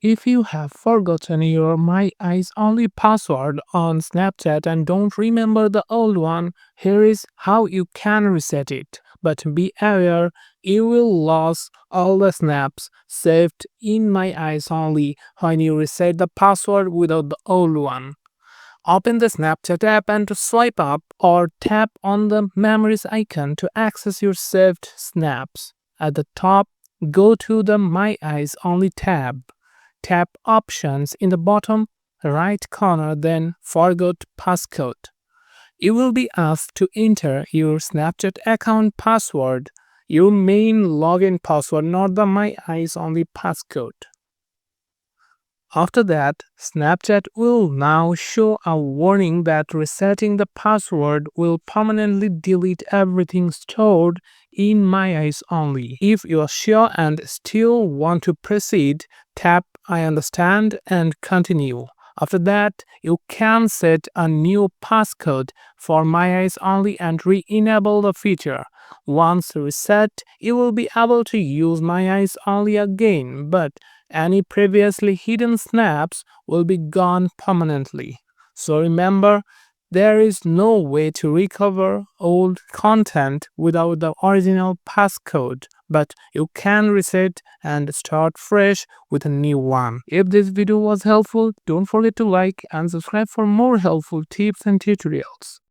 If you have forgotten your My Eyes Only password on Snapchat and don't remember the old one, here is how you can reset it. But be aware, you will lose all the snaps saved in My Eyes Only when you reset the password without the old one. Open the Snapchat app and swipe up or tap on the memories icon to access your saved snaps. At the top, go to the My Eyes Only tab. Tap Options in the bottom right corner, then Forgot Passcode. You will be asked to enter your Snapchat account password, your main login password, not the My Eyes Only passcode. After that, Snapchat will now show a warning that resetting the password will permanently delete everything stored in My Eyes Only. If you are sure and still want to proceed, tap I understand and continue. After that, you can set a new passcode for My Eyes Only and re-enable the feature. Once reset, you will be able to use My Eyes Only again, but any previously hidden snaps will be gone permanently. So remember, there is no way to recover old content without the original passcode, but you can reset and start fresh with a new one. If this video was helpful, don't forget to like and subscribe for more helpful tips and tutorials.